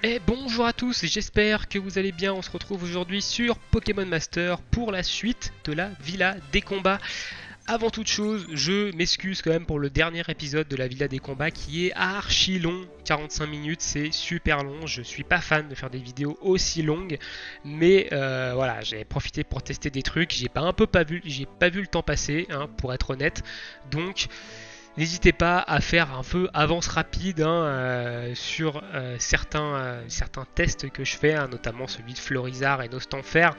Et bonjour à tous, j'espère que vous allez bien. On se retrouve aujourd'hui sur Pokémon Master pour la suite de la Villa des Combats. Avant toute chose, je m'excuse quand même pour le dernier épisode de la Villa des Combats qui est archi long, 45 minutes, c'est super long. Je suis pas fan de faire des vidéos aussi longues, mais voilà, j'ai profité pour tester des trucs. J'ai pas vu le temps passer, hein, pour être honnête. Donc n'hésitez pas à faire un peu avance rapide sur certains tests que je fais, hein, notamment celui de Florizard et Nostanfer,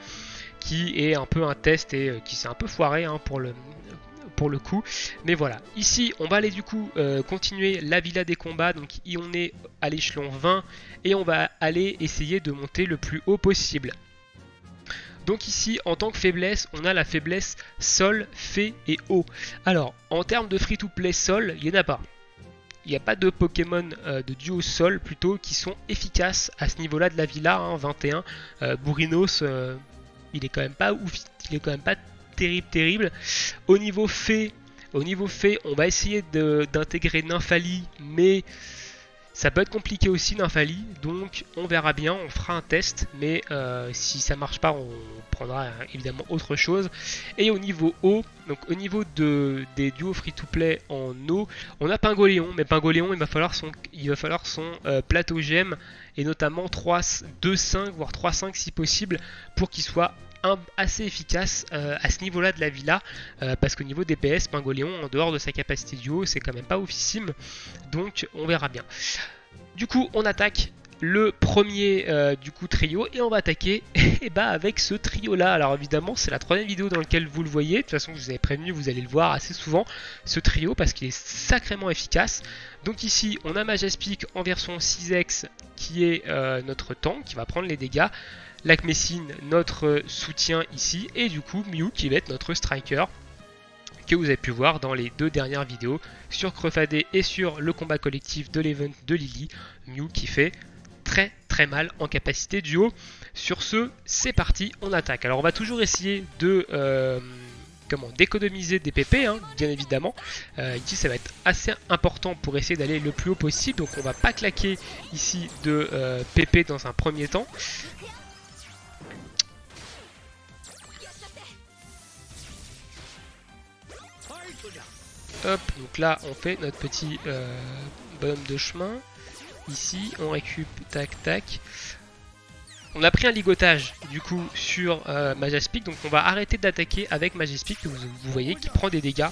qui est un peu un test et qui s'est un peu foiré, hein, pour le coup. Mais voilà, ici on va aller du coup continuer la Villa des Combats, donc on est à l'échelon 20 et on va aller essayer de monter le plus haut possible. Donc ici, en tant que faiblesse, on a la faiblesse sol, fée et eau. Alors, en termes de free-to-play sol, il n'y en a pas. Il n'y a pas de Pokémon de duo sol plutôt qui sont efficaces à ce niveau-là de la villa, hein, 21. Bourrinos, il est quand même pas ouf, il est quand même pas terrible. Au niveau fée, on va essayer d'intégrer Nymphalie, mais ça peut être compliqué aussi Nymphalie, donc on verra bien, on fera un test, mais si ça marche pas, on prendra évidemment autre chose. Et au niveau eau, donc au niveau des duos free-to-play en eau, on a Pingoléon, mais Pingoléon il va falloir son plateau gemme, et notamment 2-5 voire 3-5 si possible, pour qu'il soit assez efficace à ce niveau là de la villa, parce qu'au niveau DPS, Pingoléon en dehors de sa capacité duo c'est quand même pas oufissime, donc on verra bien. Du coup on attaque le premier trio, et on va attaquer avec ce trio là. Alors évidemment c'est la troisième vidéo dans laquelle vous le voyez, de toute façon je vous avais prévenu, vous allez le voir assez souvent ce trio parce qu'il est sacrément efficace. Donc ici on a Majaspic en version 6X qui est notre tank qui va prendre les dégâts, Lakmessine notre soutien ici, et du coup Mew qui va être notre striker que vous avez pu voir dans les deux dernières vidéos sur Crefadé et sur le combat collectif de l'event de Lily. Mew qui fait très mal en capacité duo. Sur ce, c'est parti, on attaque. Alors on va toujours essayer de d'économiser des PP, hein, bien évidemment. Ici ça va être assez important pour essayer d'aller le plus haut possible, donc on va pas claquer ici de PP dans un premier temps. Hop, donc là on fait notre petit bonhomme de chemin. Ici on récup, tac. On a pris un ligotage du coup sur Majaspic, donc on va arrêter d'attaquer avec Majaspic, que vous voyez qui prend des dégâts, hein,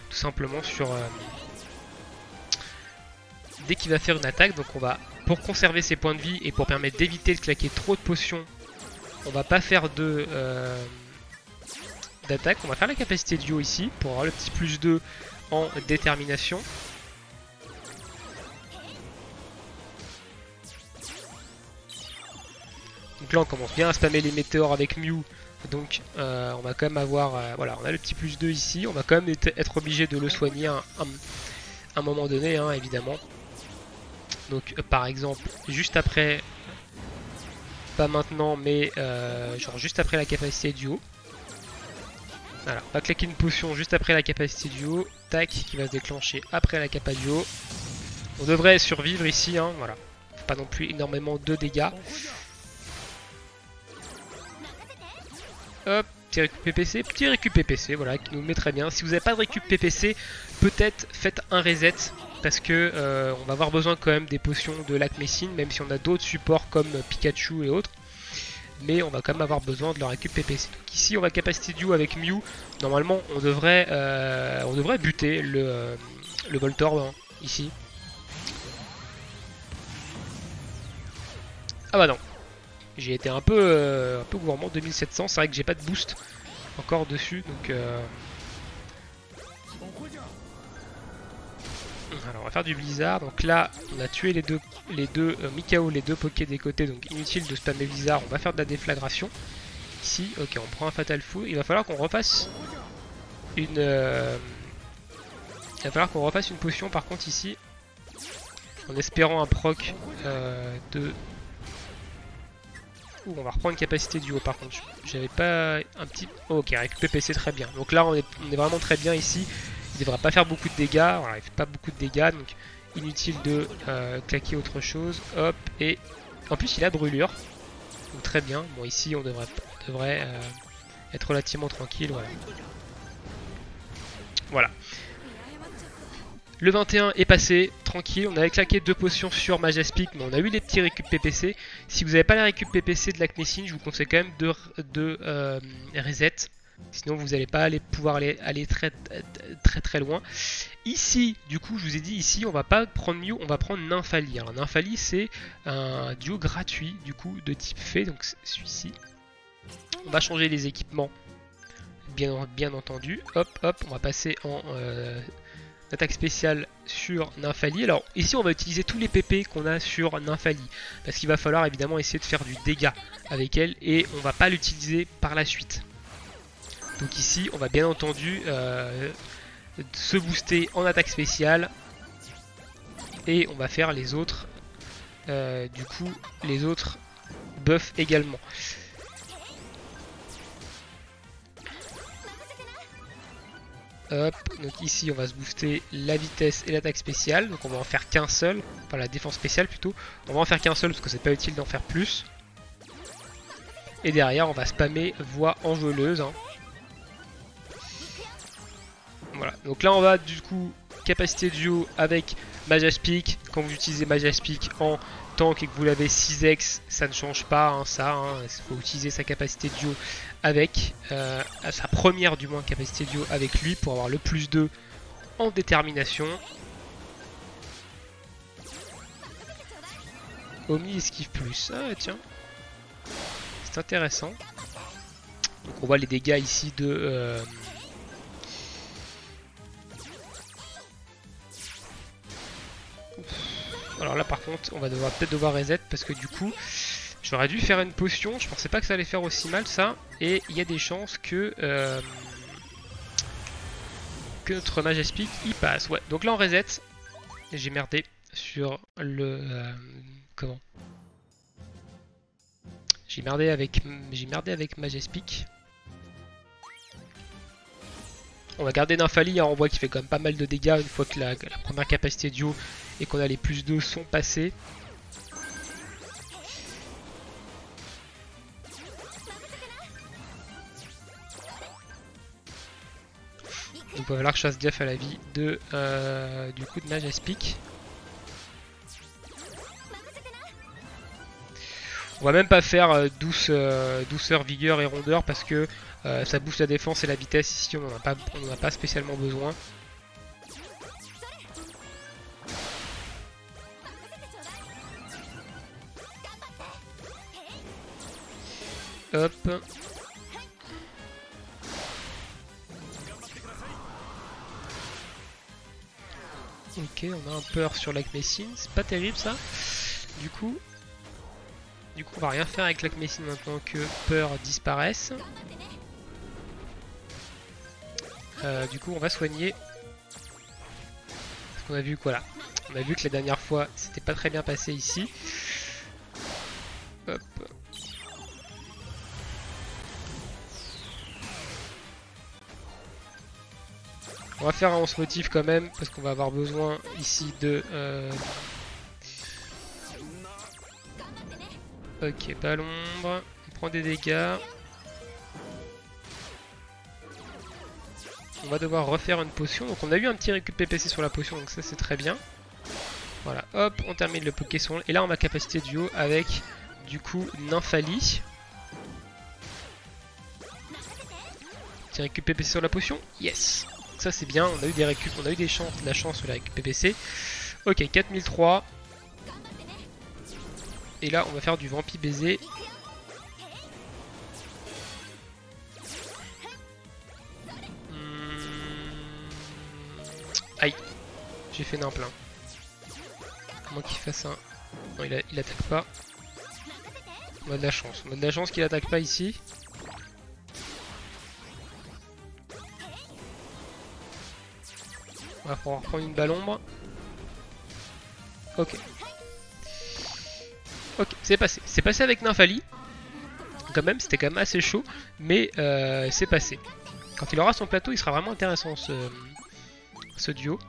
tout simplement sur dès qu'il va faire une attaque. Donc on va, pour conserver ses points de vie et pour permettre d'éviter de claquer trop de potions, on va pas faire d'attaque. On va faire la capacité duo ici pour avoir le petit plus 2 en détermination. Donc là on commence bien à spammer les météores avec Mew, donc on va quand même avoir, voilà, on a le petit plus 2 ici, on va quand même être obligé de le soigner à un moment donné, hein, évidemment. Donc par exemple juste après, pas maintenant mais genre juste après la capacité duo. Voilà, on va claquer une potion juste après la capacité duo, tac, qui va se déclencher après la capa duo. On devrait survivre ici, hein, voilà. Pas non plus énormément de dégâts. Hop, petit récup PPC, voilà, qui nous met très bien. Si vous n'avez pas de récup PPC, peut-être faites un reset, parce que on va avoir besoin quand même des potions de Lakmessine, même si on a d'autres supports comme Pikachu et autres. Mais on va quand même avoir besoin de leur récup PPC. Donc ici on va capacité duo avec Mew. Normalement on devrait buter le Voltorb, hein, ici. Ah bah non, j'ai été un peu gourmand, 2700, c'est vrai que j'ai pas de boost encore dessus, donc alors on va faire du blizzard. Donc là on a tué les deux Mikao, les deux Poké des côtés, donc inutile de spammer blizzard, on va faire de la déflagration. Ici, ok, on prend un fatal foudre, il va falloir qu'on refasse une potion par contre ici, en espérant un proc de... Ouh, on va reprendre une capacité duo par contre, j'avais pas un petit... Oh, ok, avec PPC très bien, donc là on est vraiment très bien ici. Il devra pas faire beaucoup de dégâts, voilà, il fait pas beaucoup de dégâts, donc inutile de claquer autre chose. Hop, et En plus il a brûlure. Donc très bien. Bon ici on devrait être relativement tranquille. Voilà. Voilà. Le 21 est passé, tranquille, on avait claqué 2 potions sur Majaspic, mais on a eu les petits récup PPC. Si vous n'avez pas la récup PPC de l'Acmessine, je vous conseille quand même de reset. Sinon vous n'allez pas pouvoir aller très loin. Ici, du coup, je vous ai dit, ici, on va pas prendre Mew, on va prendre Nymphalie. Alors Nymphalie, c'est un duo gratuit, du coup, de type fée, donc celui-ci. On va changer les équipements, bien entendu. Hop, hop, on va passer en... attaque spéciale sur Nymphalie. Alors ici on va utiliser tous les PP qu'on a sur Nymphalie parce qu'il va falloir évidemment essayer de faire du dégât avec elle et on va pas l'utiliser par la suite. Donc ici on va bien entendu se booster en attaque spéciale et on va faire les autres du coup les autres buffs également. Hop, donc ici on va se booster la vitesse et l'attaque spéciale, donc on va en faire qu'un seul, enfin la défense spéciale plutôt, on va en faire qu'un seul parce que c'est pas utile d'en faire plus. Et derrière on va spammer voix enjôleuse. Hein. Voilà, donc là on va du coup capacité duo avec Majaspic. Quand vous utilisez Majaspic en tank et que vous l'avez 6x, ça ne change pas hein, ça, il faut utiliser sa capacité duo avec, sa première du moins capacité duo avec lui pour avoir le plus 2 en détermination. Omni esquive plus, ah tiens, c'est intéressant. Donc on voit les dégâts ici de... Alors là par contre on va peut-être devoir reset parce que du coup j'aurais dû faire une potion, je pensais pas que ça allait faire aussi mal ça, et il y a des chances que notre Majaspic y passe. Ouais, donc là on reset, et j'ai merdé sur le... comment? J'ai merdé avec Majaspic. On va garder Nymphalie, hein, on voit qu'il fait quand même pas mal de dégâts une fois que la première capacité duo et qu'on a les plus 2 sont passés. Donc il va falloir que je fasse gaffe à la vie de du coup de Majaspic. On va même pas faire douceur, vigueur et rondeur parce que ça booste la défense et la vitesse. Ici on n'en a pas spécialement besoin. Hop. Ok, on a un peur sur l'Acmessine, c'est pas terrible ça. Du coup on va rien faire avec l'Acmessine maintenant que peur disparaisse. Du coup on va soigner. Parce qu'on a vu que voilà, on a vu que la dernière fois c'était pas très bien passé ici. Hop. On va faire un 11 motif quand même parce qu'on va avoir besoin ici de... Ok, pas l'ombre, on prend des dégâts. On va devoir refaire une potion, donc on a eu un petit récup PPC sur la potion, donc ça c'est très bien. Voilà, hop, on termine le Pokéson, et là on a capacité duo avec du coup Nymphalie. Petit récup PPC sur la potion, yes. Ça c'est bien, on a eu des récup, on a eu de la chance sur la récup PPC. Ok, 4003. Et là, on va faire du Vampi Baiser. Aïe, j'ai fait nain plein. À moins qu'il fasse un... Non, il attaque pas. On a de la chance. On a de la chance qu'il attaque pas ici. On va pouvoir prendre une balle ombre. Ok. Ok, c'est passé. C'est passé avec Nymphalie. Quand même, c'était quand même assez chaud. Mais c'est passé. Quand il aura son plateau, il sera vraiment intéressant ce duo.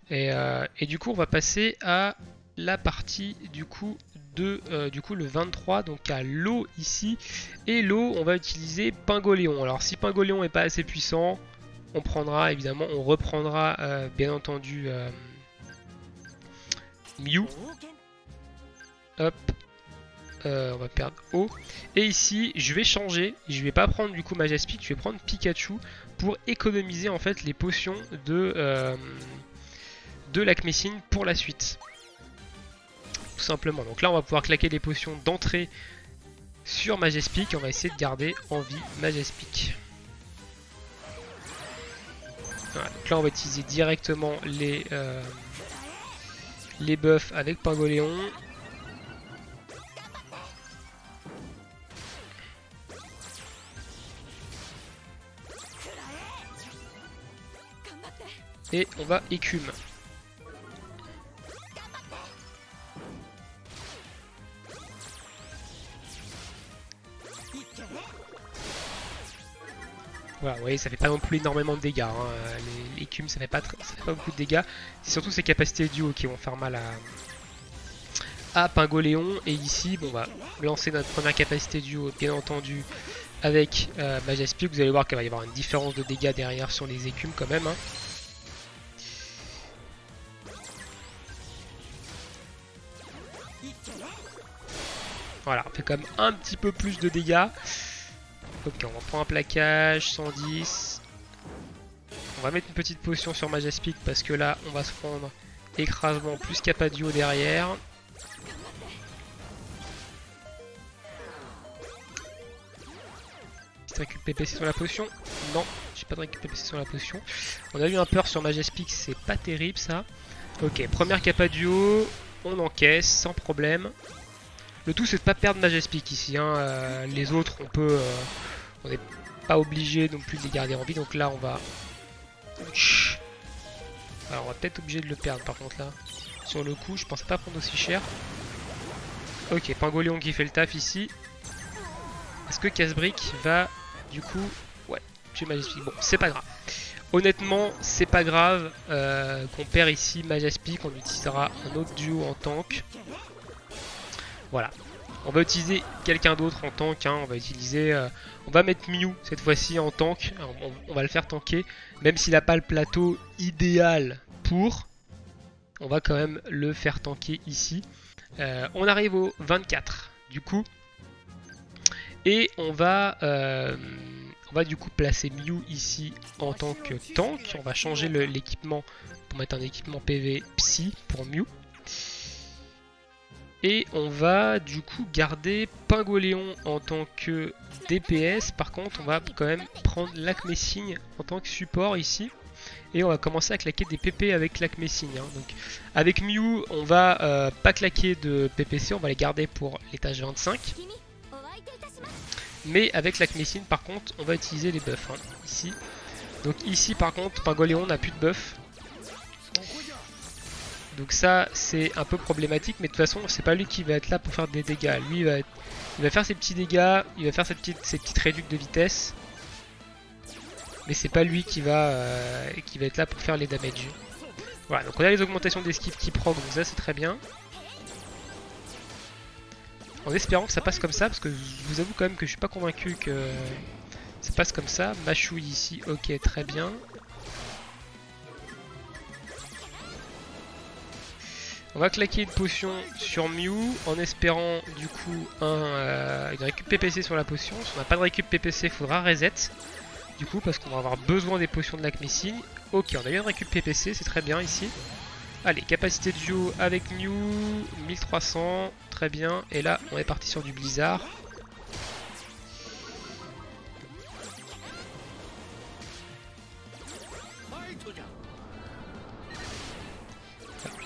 Et du coup, on va passer à la partie du coup de le 23, donc à l'eau ici. Et l'eau, on va utiliser Pingoléon. Alors si Pingoléon n'est pas assez puissant, on prendra évidemment, on reprendra bien entendu Mew. Hop. On va perdre eau. Et ici, je vais changer. Je vais pas prendre du coup Majaspic, je vais prendre Pikachu pour économiser en fait les potions de l'Acmessine pour la suite. Tout simplement. Donc là, on va pouvoir claquer des potions d'entrée sur Majaspic. On va essayer de garder en vie Majaspic. Voilà, donc là, on va utiliser directement les buffs avec Pingoléon. Et on va écume. Voilà, vous voyez, ça fait pas non plus énormément de dégâts. Hein. L'écume, ça fait pas beaucoup de dégâts. C'est surtout ses capacités duo qui vont faire mal à Pingoléon. Et ici, bon, on va lancer notre première capacité duo, bien entendu, avec Majaspic. Vous allez voir qu'il va y avoir une différence de dégâts derrière sur les écumes quand même. Hein. Voilà, on fait quand même un petit peu plus de dégâts. Ok, on va prendre un plaquage, 110. On va mettre une petite potion sur Majaspic parce que là, on va se prendre écrasement plus Capadio derrière. Petite récup PPC sur la potion. Non, j'ai pas de récup PPC sur la potion. On a eu un peur sur Majaspic, c'est pas terrible ça. Ok, première Capadio, on encaisse sans problème. Le tout c'est de pas perdre Majaspic ici, hein. Les autres on n'est pas obligé non plus de les garder en vie, donc là on va... Alors on va peut-être obligé de le perdre par contre là. Sur le coup, je pensais pas prendre aussi cher. Ok, Pingoléon qui fait le taf ici. Est-ce que Casse-Brique va du coup... Ouais, tuer Majaspic. Bon, c'est pas grave. Honnêtement, c'est pas grave qu'on perd ici Majaspic, on utilisera un autre duo en tank. Voilà, on va utiliser quelqu'un d'autre en tank, hein. On va utiliser, on va mettre Mew cette fois-ci en tank, on va le faire tanker, même s'il n'a pas le plateau idéal pour, on va quand même le faire tanker ici. On arrive au 24 du coup, et on va du coup placer Mew ici en tant que tank. On va changer l'équipement pour mettre un équipement PV Psy pour Mew. Et on va du coup garder Pingoléon en tant que DPS. Par contre, on va quand même prendre l'Acmessine en tant que support ici. Et on va commencer à claquer des PP avec l'Acmessine. Hein. Donc, avec Mew, on va pas claquer de PPC, on va les garder pour l'étage 25. Mais avec l'Acmessine, par contre, on va utiliser les buffs hein, ici. Donc ici, par contre, Pingoléon n'a plus de buff. Donc ça c'est un peu problématique, mais de toute façon c'est pas lui qui va être là pour faire des dégâts. Lui il va faire ses petits dégâts, il va faire ses petites réductions de vitesse. Mais c'est pas lui qui va être là pour faire les damages. Voilà, donc on a les augmentations d'esquive qui proc, donc ça c'est très bien. En espérant que ça passe comme ça, parce que je vous avoue quand même que je suis pas convaincu que ça passe comme ça. Machouille ici, ok très bien. On va claquer une potion sur Mew en espérant du coup une récup PPC sur la potion. Si on n'a pas de récup PPC, il faudra reset. Du coup, parce qu'on va avoir besoin des potions de l'Acmessine. Ok, on a eu une récup PPC, c'est très bien ici. Allez, capacité de duo avec Mew, 1300, très bien. Et là, on est parti sur du Blizzard.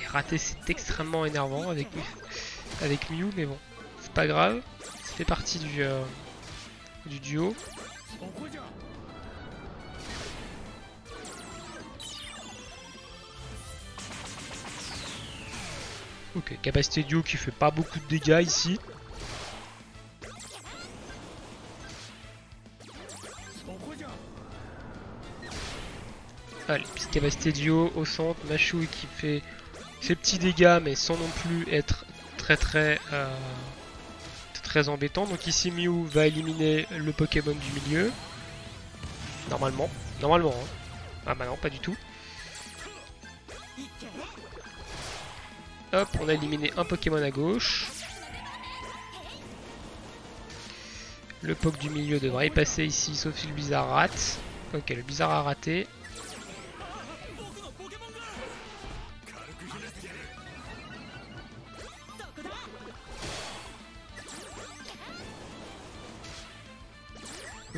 Raté, c'est extrêmement énervant avec Mew, mais bon, c'est pas grave, ça fait partie du duo. Ok, capacité duo qui fait pas beaucoup de dégâts ici. Allez, petite capacité duo au centre, Machouille qui fait ces petits dégâts, mais sans non plus être très embêtant. Donc ici Mew va éliminer le Pokémon du milieu. Normalement. Normalement. Hein. Ah bah non, pas du tout. Hop, on a éliminé un Pokémon à gauche. Le Poké du milieu devrait y passer ici, sauf si le Blizzard rate. Ok, le Blizzard a raté.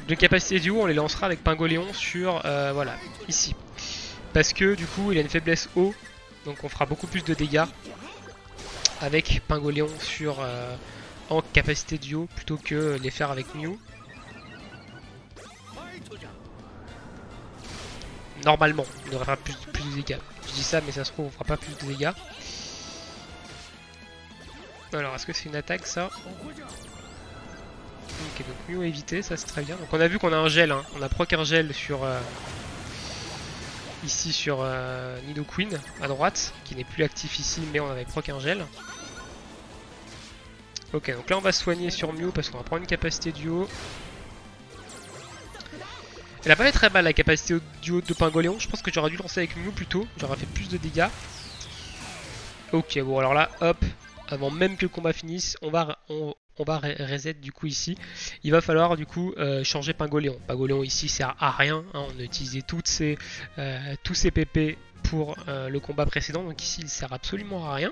De capacité duo, on les lancera avec Pingoléon sur, voilà, ici. Parce que du coup, il a une faiblesse eau, donc on fera beaucoup plus de dégâts avec Pingoléon sur, en capacité duo plutôt que les faire avec Mew. Normalement, on devrait faire plus de dégâts. Je dis ça, mais ça se trouve, on fera pas plus de dégâts. Alors, est-ce que c'est une attaque ça? Ok, donc Mew à éviter, ça c'est très bien. Donc on a vu qu'on a un gel, hein. On a proc un gel sur ici sur Nidoqueen à droite, qui n'est plus actif ici, mais on avait proc un gel. Ok, donc là on va soigner sur Mew parce qu'on va prendre une capacité duo. Elle a pas fait très mal la capacité duo de Pingoléon. Je pense que j'aurais dû lancer avec Mew plutôt, j'aurais fait plus de dégâts. Ok, bon alors là, hop, avant même que le combat finisse, on va reset du coup ici. Il va falloir du coup changer Pingoléon. Pingoléon ici sert à rien, hein. On a utilisé tous ces PP pour le combat précédent, donc ici il sert absolument à rien.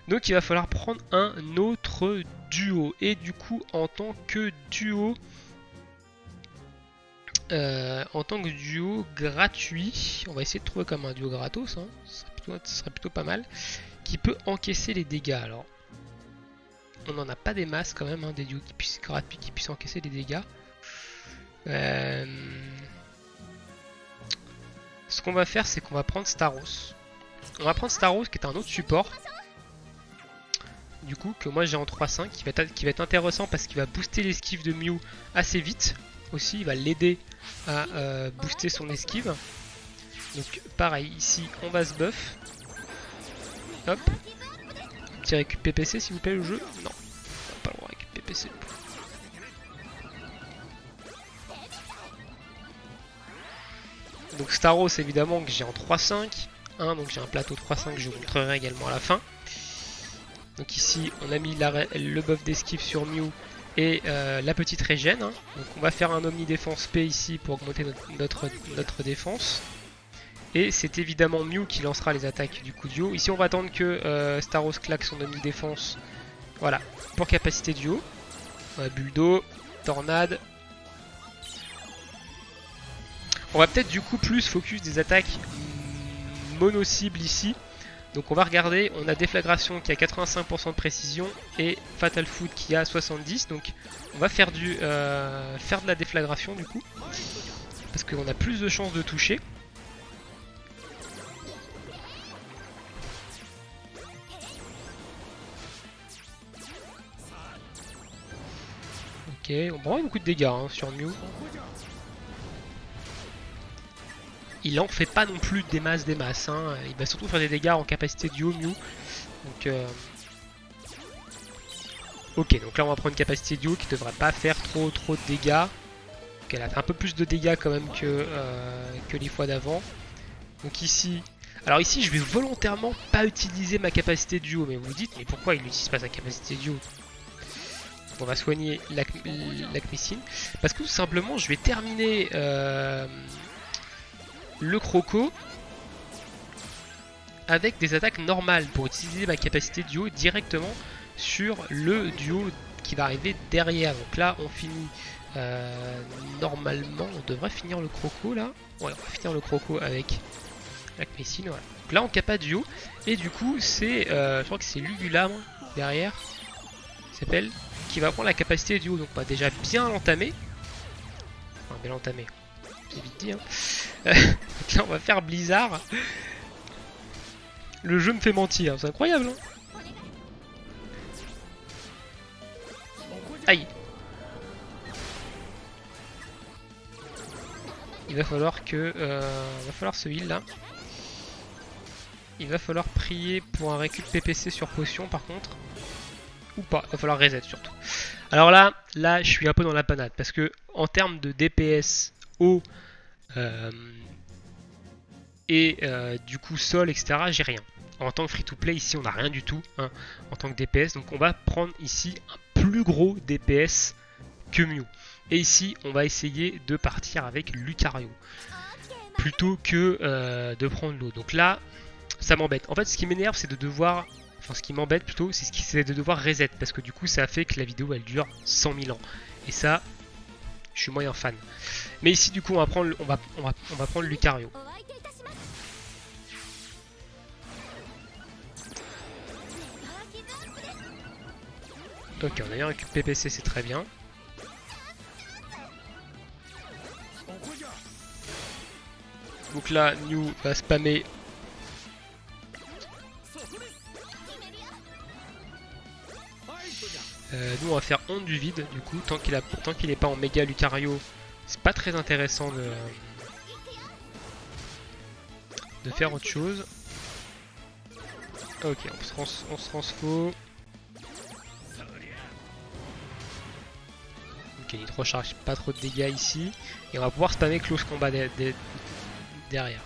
Donc il va falloir prendre un autre duo. Et du coup en tant que duo gratuit, on va essayer de trouver comme un duo gratos, hein. Ce serait plutôt pas mal, qui peut encaisser les dégâts. Alors on n'en a pas des masses quand même, hein, des duos gratuits qui puissent encaisser les dégâts. Ce qu'on va faire, c'est qu'on va prendre Staros. On va prendre Staros qui est un autre support. Du coup, que moi j'ai en 3-5, qui va être intéressant parce qu'il va booster l'esquive de Mew assez vite. Aussi, il va l'aider à booster son esquive. Donc pareil, ici on va se buff. Hop. Petit récup PPC s'il vous plaît le jeu. Non, on n'a pas le droit de récup PPC. Donc Staros évidemment que j'ai en 3-5. Hein, donc j'ai un plateau 3-5 que je vous montrerai également à la fin. Donc ici on a mis le buff d'esquive sur Mew et la petite régène. Hein. Donc on va faire un Omni Défense P ici pour augmenter notre défense. Et c'est évidemment Mew qui lancera les attaques du coup duo. Ici on va attendre que Staros claque son Omni Défense. Voilà, pour capacité duo. Bulle d'eau, tornade. On va peut-être du coup plus focus des attaques mono-cible ici. Donc on va regarder, on a Déflagration qui a 85% de précision et Fatal Foot qui a 70%. Donc on va faire de la déflagration du coup. Parce qu'on a plus de chances de toucher. Ok, on prend beaucoup de dégâts hein, sur Mew. Il en fait pas non plus des masses hein. Il va surtout faire des dégâts en capacité duo Mew. Donc ok, donc là on va prendre une capacité duo qui devrait pas faire trop de dégâts. Donc elle a fait un peu plus de dégâts quand même que les fois d'avant. Donc ici, alors ici je vais volontairement pas utiliser ma capacité duo, mais vous vous dites mais pourquoi il n'utilise pas sa capacité duo? On va soigner l'Acmycine parce que tout simplement je vais terminer le Croco avec des attaques normales pour utiliser ma capacité duo directement sur le duo qui va arriver derrière. Donc là on finit normalement, on devrait finir le Croco là. Ouais, on va finir le Croco avec l'Acmycine, voilà. Donc là on capa duo et du coup c'est je crois que c'est Lugulabre derrière qui s'appelle, qui va prendre la capacité duo. Donc on va déjà bien l'entamer. Enfin bien l'entamer, c'est vite dit hein. Donc là on va faire Blizzard. Le jeu me fait mentir, c'est incroyable hein. Aïe. Il va falloir que va falloir ce heal là. il va falloir prier pour un récup PPC sur potion par contre. Ou pas, il va falloir reset surtout. Alors là, je suis un peu dans la panade parce que en termes de DPS haut du coup sol, etc., j'ai rien. En tant que free-to-play, ici on n'a rien du tout hein, en tant que DPS. Donc on va prendre ici un plus gros DPS que Mew. Et ici, on va essayer de partir avec Lucario plutôt que de prendre l'eau. Donc là, ça m'embête. En fait, ce qui m'énerve, c'est de devoir... Enfin, ce qui m'embête plutôt, c'est de devoir reset. Parce que du coup, ça fait que la vidéo, elle dure 100 000 ans. Et ça, je suis moyen fan. Mais ici, du coup, on va prendre Lucario. Ok, on a eu un récup PPC, c'est très bien. Donc là, Mew va spammer. Nous on va faire Onde du vide du coup, tant qu'il est pas en méga Lucario, c'est pas très intéressant de faire autre chose. Ok, on se transfo. Ok, il recharge pas trop de dégâts ici. Et on va pouvoir spammer close combat derrière.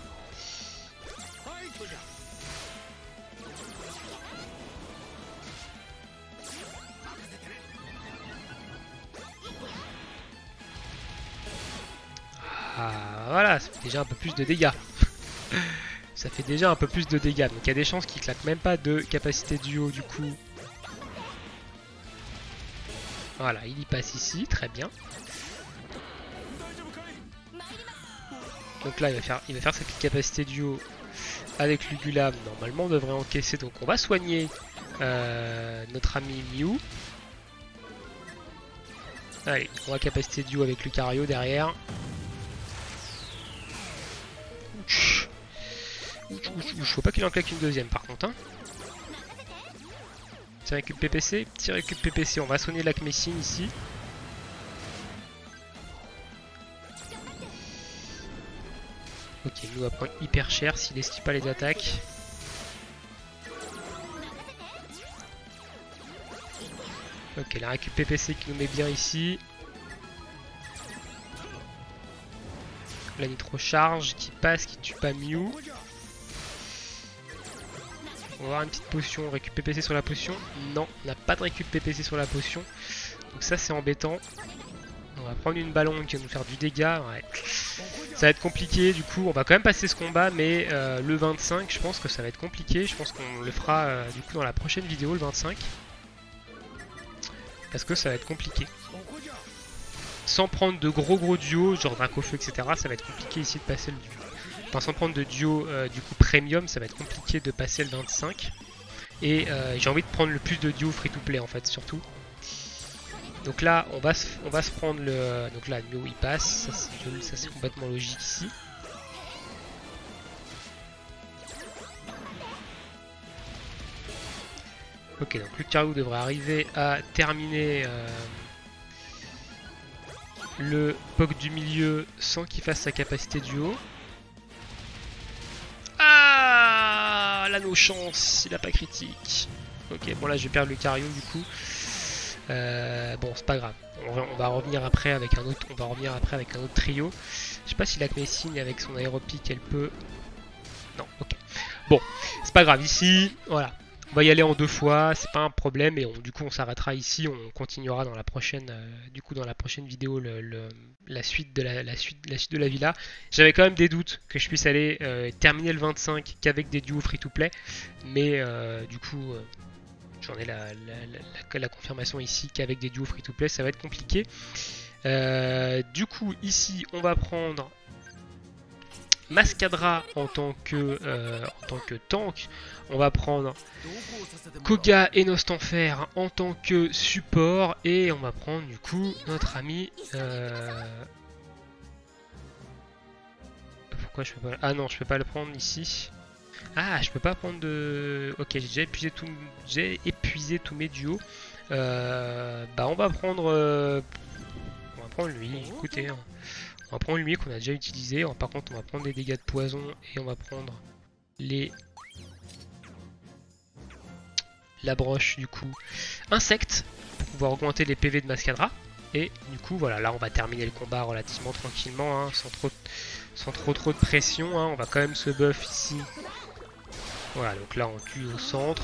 Ah, voilà, ça fait déjà un peu plus de dégâts. Ça fait déjà un peu plus de dégâts. Donc il y a des chances qu'il claque même pas de capacité duo du coup. Voilà, il y passe ici, très bien. Donc là, il va faire cette capacité duo avec Lugulab. Normalement, on devrait encaisser. Donc on va soigner notre ami Mew. Allez, on va capacité duo avec Lucario derrière. Faut pas qu'il en claque une deuxième par contre. Hein. Petit récup PPC, petit récup PPC. On va soigner l'Akmessine ici. Ok, nous va prendre hyper cher s'il esquive pas les attaques. Ok, la récup PPC qui nous met bien ici. La nitro charge qui passe, qui tue pas Mew. On va avoir une petite potion, récup PPC sur la potion. Non, on n'a pas de récup PPC sur la potion. Donc ça c'est embêtant. On va prendre une ballon qui va nous faire du dégât. Ouais. Ça va être compliqué du coup. On va quand même passer ce combat, mais le 25, je pense que ça va être compliqué. Je pense qu'on le fera du coup dans la prochaine vidéo, le 25. Parce que ça va être compliqué. Sans prendre de gros duos, genre Dracofeu, etc. Ça va être compliqué ici de passer le duo. Enfin, sans prendre de duo du coup premium, ça va être compliqué de passer le 25. Et j'ai envie de prendre le plus de duo free to play en fait, surtout. Donc là, on va se prendre le... Donc là, Mew il passe, ça c'est complètement logique ici. Ok, donc Lucario devrait arriver à terminer le POC du milieu sans qu'il fasse sa capacité duo. Ah, là nos chances, il a pas critique. Ok, bon là je vais perdre Lucario du coup. Bon, c'est pas grave. On va revenir après avec un autre. On va revenir après avec un autre trio. Je sais pas si la Messine avec son aéropique elle peut. Non, ok. Bon, c'est pas grave. Ici, voilà. On va y aller en 2 fois, c'est pas un problème et du coup on s'arrêtera ici, on continuera dans la prochaine vidéo la suite de la villa. J'avais quand même des doutes que je puisse aller terminer le 25 qu'avec des duos free to play, mais du coup j'en ai la confirmation ici qu'avec des duos free to play ça va être compliqué. Du coup ici on va prendre Mascadra en tant que tank. On va prendre Koga et Nostanfer en tant que support. Et on va prendre du coup notre ami... Pourquoi je peux pas... Ah non, je peux pas le prendre ici. Ah, je peux pas prendre de... Ok, j'ai déjà épuisé tous mes duos. Bah on va prendre lui, écoutez. Hein. On va prendre lui qu'on a déjà utilisé. Par contre, on va prendre les dégâts de poison et on va prendre les la broche du coup insecte pour pouvoir augmenter les PV de Mascadra. Et du coup voilà, là on va terminer le combat relativement tranquillement, hein, sans trop de pression, hein. On va quand même se buff ici. Voilà, donc là on tue au centre.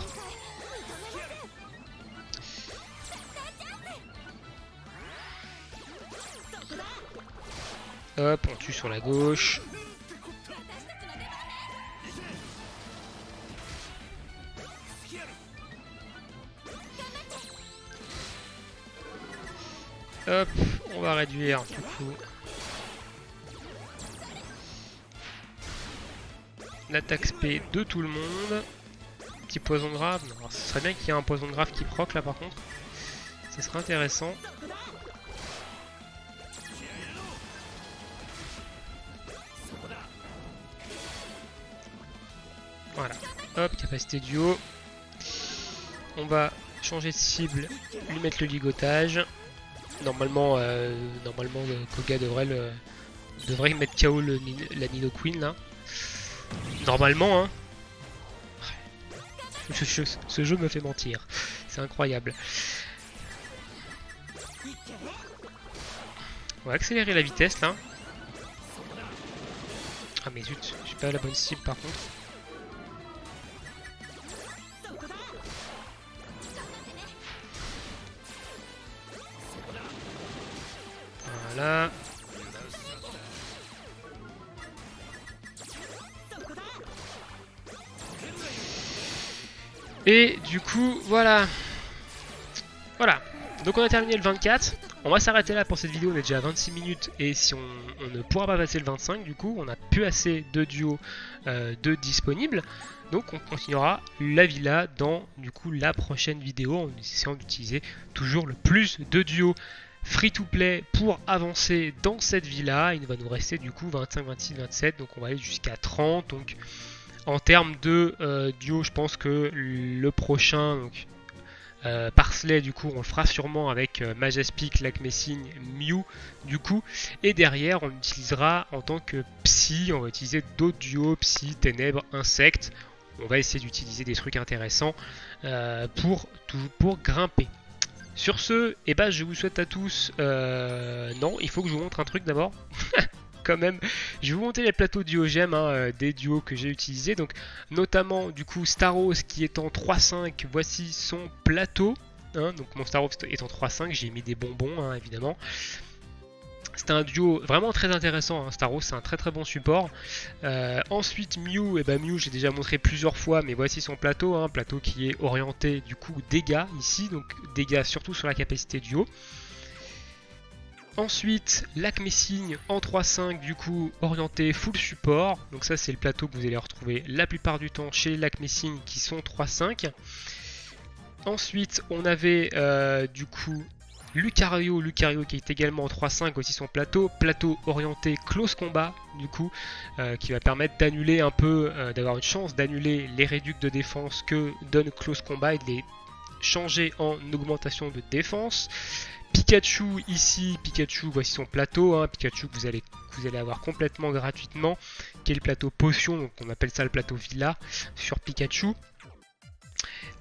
Hop, on tue sur la gauche. Hop, on va réduire du coup l'attaque SP de tout le monde. Petit poison grave. Alors, ce serait bien qu'il y ait un poison grave qui proc là par contre. Ce serait intéressant. Voilà. Hop, capacité duo. On va changer de cible, lui mettre le ligotage. Normalement, Koga devrait mettre KO la Nidoqueen là. Normalement, hein. Ce jeu me fait mentir. C'est incroyable. On va accélérer la vitesse là. Ah mais zut, j'ai pas la bonne cible par contre. Voilà. Et du coup, voilà. Voilà. Donc on a terminé le 24. On va s'arrêter là pour cette vidéo. On est déjà à 26 minutes. Et si on ne pourra pas passer le 25, du coup, on n'a plus assez de duos de disponibles. Donc on continuera la villa dans du coup la prochaine vidéo en essayant d'utiliser toujours le plus de duos free to play pour avancer dans cette villa. Il va nous rester du coup 25, 26, 27. Donc on va aller jusqu'à 30. Donc en termes de duo, je pense que le prochain, donc Parsley, du coup, on le fera sûrement avec Majaspic, Lakmessing, Mew, du coup. Et derrière, on utilisera en tant que Psy, on va utiliser d'autres duos, Psy, Ténèbres, Insectes. On va essayer d'utiliser des trucs intéressants pour grimper. Sur ce, eh ben, je vous souhaite à tous... non, il faut que je vous montre un truc d'abord. Quand même, je vais vous montrer les plateaux Diogèmes, hein, des duos que j'ai utilisés, donc notamment du coup Staros qui est en 3.5, voici son plateau, hein, donc mon Staros est en 3.5, j'ai mis des bonbons hein, évidemment. C'est un duo vraiment très intéressant, hein. Staros c'est un très bon support. Ensuite Mew, Mew j'ai déjà montré plusieurs fois, mais voici son plateau, hein, plateau qui est orienté du coup dégâts ici, donc dégâts surtout sur la capacité duo. Ensuite, Lakmessing en 3.5, du coup, orienté full support. Donc ça, c'est le plateau que vous allez retrouver la plupart du temps chez les Lakmessing qui sont 3.5. Ensuite, on avait du coup Lucario qui est également en 3.5, aussi son plateau. Plateau orienté close combat, du coup, qui va permettre d'annuler un peu, d'avoir une chance d'annuler les réducts de défense que donne close combat et de les changer en augmentation de défense. Pikachu ici, Pikachu voici son plateau, hein, Pikachu que vous allez avoir complètement gratuitement, qui est le plateau potion, donc on appelle ça le plateau villa sur Pikachu.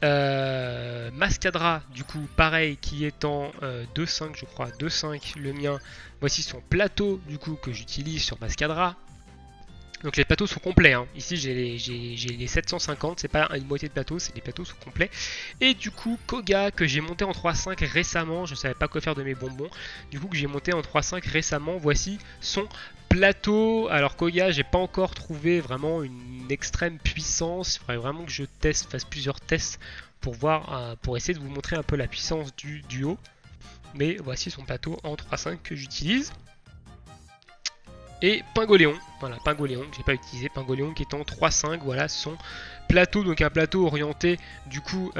Mascadra du coup pareil qui est en 2.5 je crois, 2.5 le mien, voici son plateau du coup que j'utilise sur Mascadra. Donc les plateaux sont complets, hein. Ici j'ai les 750, c'est pas une moitié de plateau, c'est les plateaux sont complets. Et du coup Koga que j'ai monté en 3.5 récemment, je savais pas quoi faire de mes bonbons, du coup que j'ai monté en 3.5 récemment, voici son plateau. Alors Koga j'ai pas encore trouvé vraiment une extrême puissance, il faudrait vraiment que je fasse plusieurs tests pour voir, pour essayer de vous montrer un peu la puissance du duo. Mais voici son plateau en 3.5 que j'utilise. Et Pingoléon, voilà, Pingoléon que j'ai pas utilisé, Pingoléon qui est en 3.5, voilà son plateau, donc un plateau orienté du coup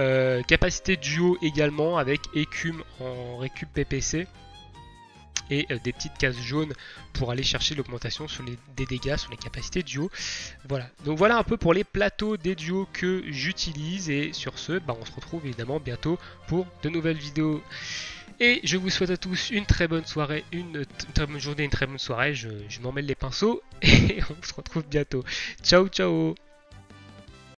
capacité duo également avec écume en récup PPC et des petites cases jaunes pour aller chercher l'augmentation sur des dégâts sur les capacités duo. Voilà, donc voilà un peu pour les plateaux des duos que j'utilise et sur ce, on se retrouve évidemment bientôt pour de nouvelles vidéos. Et je vous souhaite à tous une très bonne soirée, une très bonne journée, une très bonne soirée. Je m'en mêle les pinceaux et on se retrouve bientôt. Ciao, ciao!